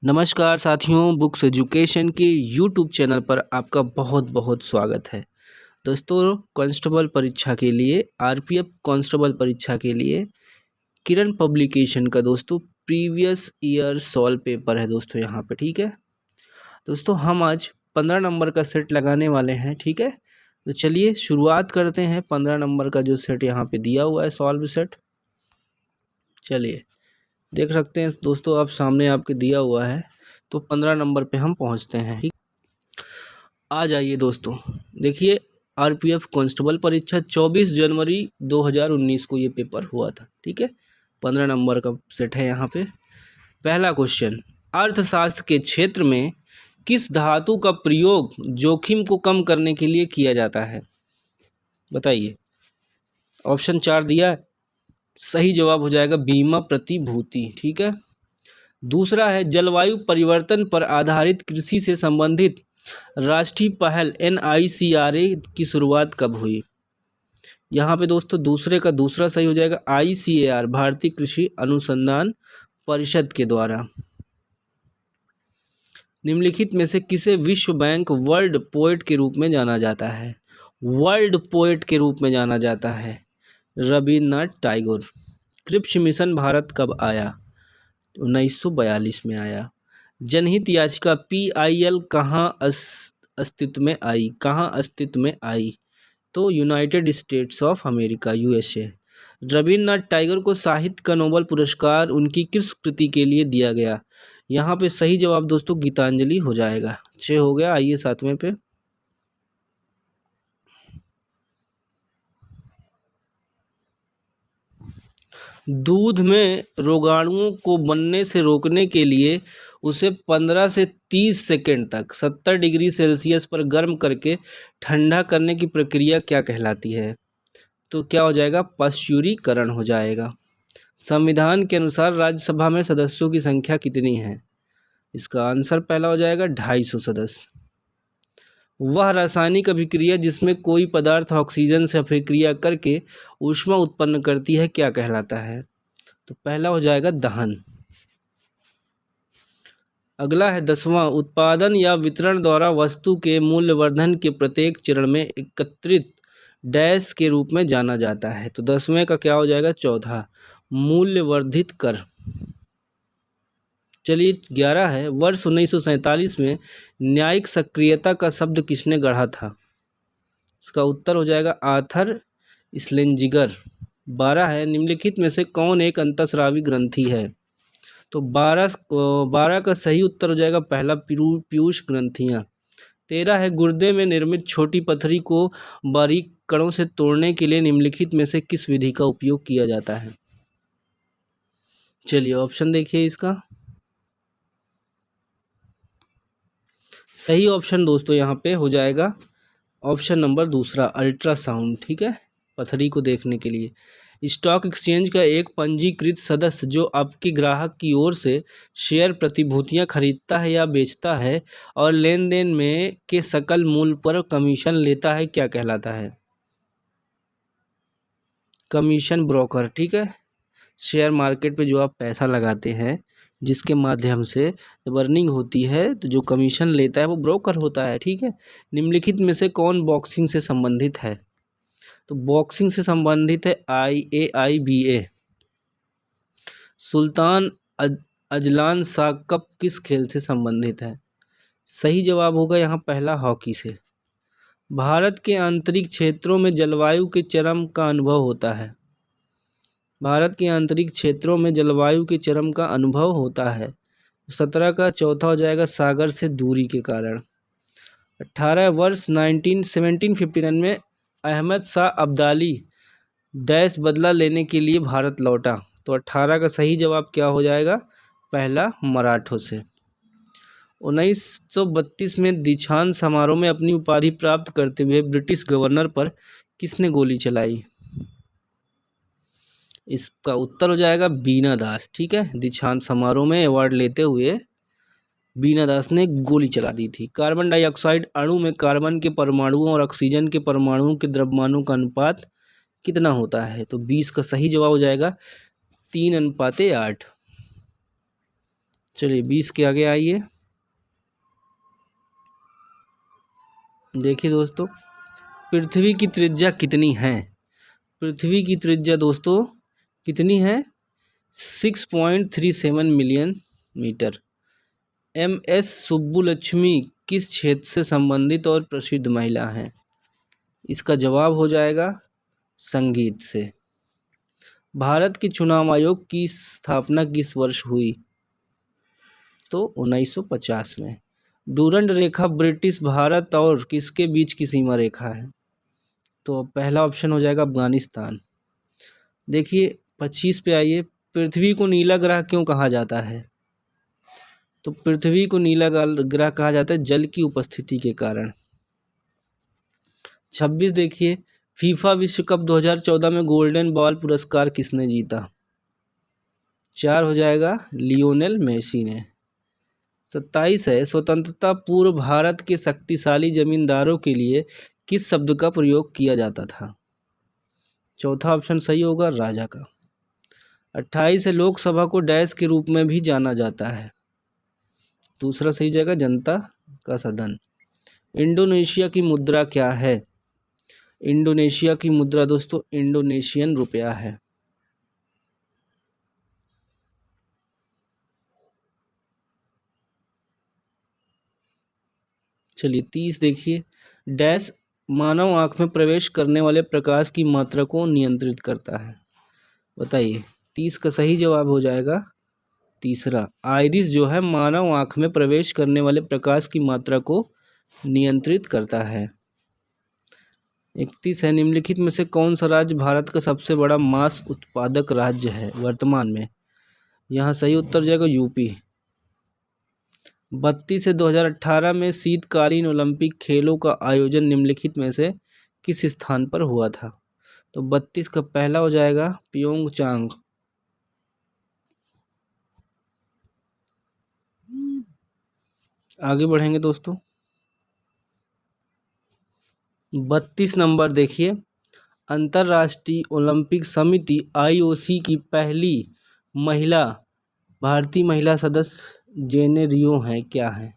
नमस्कार साथियों, books education के यूट्यूब चैनल पर आपका बहुत बहुत स्वागत है। दोस्तों, कांस्टेबल परीक्षा के लिए आरपीएफ कांस्टेबल परीक्षा के लिए किरण पब्लिकेशन का दोस्तों प्रीवियस ईयर सॉल्व पेपर है दोस्तों यहाँ पे। ठीक है दोस्तों, हम आज 15 नंबर का सेट लगाने वाले हैं। ठीक है, तो चलिए शुरुआत करते हैं। 15 नंबर का जो सेट यहाँ पे दिया हुआ है सॉल्व सेट, चलिए देख सकते हैं दोस्तों, आप सामने आपके दिया हुआ है। तो 15 नंबर पे हम पहुंचते हैं। ठीक, आ जाइए दोस्तों, देखिए आरपीएफ कांस्टेबल परीक्षा 24 जनवरी 2019 को ये पेपर हुआ था। ठीक है, 15 नंबर का सेट है यहाँ पे। पहला क्वेश्चन, अर्थशास्त्र के क्षेत्र में किस धातु का प्रयोग जोखिम को कम करने के लिए किया जाता है? बताइए। ऑप्शन 4 दिया है, सही जवाब हो जाएगा बीमा प्रतिभूति। ठीक है, दूसरा है जलवायु परिवर्तन पर आधारित कृषि से संबंधित राष्ट्रीय पहल NICRA की शुरुआत कब हुई? यहाँ पे दोस्तों दूसरे का दूसरा सही हो जाएगा, ICAR भारतीय कृषि अनुसंधान परिषद के द्वारा। निम्नलिखित में से किसे विश्व बैंक वर्ल्ड पोएट के रूप में जाना जाता है? वर्ल्ड पोएट के रूप में जाना जाता है रविन्द्रनाथ टैगोर। क्रिप्स मिशन भारत कब आया? 1942 में आया। जनहित याचिका PIL कहाँ अस्तित्व में आई? कहाँ अस्तित्व में आई? तो United states of America, USA। Rabindranath Tagore को साहित्य का नोबेल पुरस्कार उनकी किस कृति के लिए दिया गया? यहाँ पे सही जवाब दोस्तों गीतांजलि हो जाएगा। 6 हो गया, आइए 7वें पे। दूध में रोगाणुओं को बनने से रोकने के लिए उसे 15 से 30 सेकेंड तक 70 डिग्री सेल्सियस पर गर्म करके ठंडा करने की प्रक्रिया क्या कहलाती है? तो क्या हो जाएगा? पाश्चुरीकरण हो जाएगा। संविधान के अनुसार राज्यसभा में सदस्यों की संख्या कितनी है? इसका आंसर पहला हो जाएगा 250 सदस्य। वह रासायनिक अभिक्रिया जिसमें कोई पदार्थ ऑक्सीजन से अभिक्रिया करके ऊष्मा उत्पन्न करती है क्या कहलाता है? तो पहला हो जाएगा दहन। अगला है 10वां, उत्पादन या वितरण द्वारा वस्तु के मूल्यवर्धन के प्रत्येक चरण में एकत्रित डैश के रूप में जाना जाता है। तो 10वें का क्या हो जाएगा? चौथा, मूल्यवर्धित कर। चलिए 11 है, वर्ष 1947 में न्यायिक सक्रियता का शब्द किसने गढ़ा था? इसका उत्तर हो जाएगा आर्थर श्लेजिंगर। 12 है, निम्नलिखित में से कौन एक अंतःस्रावी ग्रंथि है? तो 12 का सही उत्तर हो जाएगा पहला, पीयूष ग्रंथियाँ। 13 है, गुर्दे में निर्मित छोटी पथरी को बारीक कणों से तोड़ने के लिए निम्नलिखित में से किस विधि का उपयोग किया जाता है? चलिए ऑप्शन देखिए इसका। सही ऑप्शन दोस्तों यहाँ पे हो जाएगा ऑप्शन नंबर दूसरा, अल्ट्रासाउंड। ठीक है, पथरी को देखने के लिए। स्टॉक एक्सचेंज का एक पंजीकृत सदस्य जो आपके ग्राहक की ओर से शेयर प्रतिभूतियां खरीदता है या बेचता है और लेन देन में के सकल मूल्य पर कमीशन लेता है क्या कहलाता है? Commission broker. ठीक है, शेयर मार्केट पे जो आप पैसा लगाते हैं जिसके माध्यम से जब अर्निंग होती है तो जो कमीशन लेता है वो ब्रोकर होता है। ठीक है, निम्नलिखित में से कौन बॉक्सिंग से संबंधित है? तो बॉक्सिंग से संबंधित है IAIBA। Sultan Azlan Shah cup किस खेल से संबंधित है? सही जवाब होगा यहाँ पहला, हॉकी से। भारत के आंतरिक क्षेत्रों में जलवायु के चरम का अनुभव होता है। भारत के आंतरिक क्षेत्रों में जलवायु के चरम का अनुभव होता है। 17 का चौथा हो जाएगा सागर से दूरी के कारण। 18 वर्ष 1759 में अहमद शाह अब्दाली डैश बदला लेने के लिए भारत लौटा। तो 18 का सही जवाब क्या हो जाएगा? पहला, मराठों से। 1932 में दीक्षांत समारोह में अपनी उपाधि प्राप्त करते हुए ब्रिटिश गवर्नर पर किसने गोली चलाई? इसका उत्तर हो जाएगा बीना दास। ठीक है, दीक्षांत समारोह में अवार्ड लेते हुए बीना दास ने गोली चला दी थी। कार्बन डाइऑक्साइड अणु में कार्बन के परमाणुओं और ऑक्सीजन के परमाणुओं के द्रव्यमानों का अनुपात कितना होता है? तो 20 का सही जवाब हो जाएगा 3:8। चलिए 20 के आगे आइए। देखिए दोस्तों, पृथ्वी की त्रिज्या कितनी है? पृथ्वी की त्रिज्या दोस्तों कितनी है? 6.37 मिलियन मीटर। MS सुब्बुलक्ष्मी किस क्षेत्र से संबंधित और प्रसिद्ध महिला हैं? इसका जवाब हो जाएगा संगीत से। भारत के चुनाव आयोग की स्थापना किस वर्ष हुई? तो 1950 में। डूरंड रेखा ब्रिटिश भारत और किसके बीच की सीमा रेखा है? तो पहला ऑप्शन हो जाएगा अफगानिस्तान। देखिए 25 पे आइए। पृथ्वी को नीला ग्रह क्यों कहा जाता है? तो पृथ्वी को नीला ग्रह कहा जाता है जल की उपस्थिति के कारण। 26 देखिए, फीफा विश्व कप 2014 में गोल्डन बॉल पुरस्कार किसने जीता? 4 हो जाएगा लियोनेल मेसी ने। 27 है, स्वतंत्रता पूर्व भारत के शक्तिशाली जमींदारों के लिए किस शब्द का प्रयोग किया जाता था? चौथा ऑप्शन सही होगा, राजा का। 28 है, लोकसभा को डैश के रूप में भी जाना जाता है? दूसरा सही जाएगा, जनता का सदन। इंडोनेशिया की मुद्रा क्या है? इंडोनेशिया की मुद्रा दोस्तों इंडोनेशियन रुपया है। चलिए 30 देखिए, डैश मानव आँख में प्रवेश करने वाले प्रकाश की मात्रा को नियंत्रित करता है? बताइए। 30 का सही जवाब हो जाएगा तीसरा, आइरिस जो है मानव आँख में प्रवेश करने वाले प्रकाश की मात्रा को नियंत्रित करता है। 31 है, निम्नलिखित में से कौन सा राज्य भारत का सबसे बड़ा मांस उत्पादक राज्य है वर्तमान में? यहाँ सही उत्तर जाएगा यूपी। 32 से 2018 में शीतकालीन ओलंपिक खेलों का आयोजन निम्नलिखित में से किस स्थान पर हुआ था? तो 32 का पहला हो जाएगा प्योंगचांग। आगे बढ़ेंगे दोस्तों। 32 नंबर देखिए, अंतर्राष्ट्रीय ओलंपिक समिति IOC की पहली महिला भारतीय महिला सदस्य जेने रियो हैं, क्या है?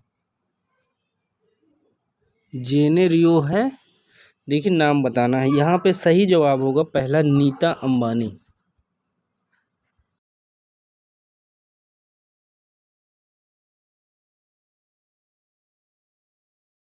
जेने रियो है। देखिए नाम बताना है। यहाँ पे सही जवाब होगा पहला, नीता अंबानी।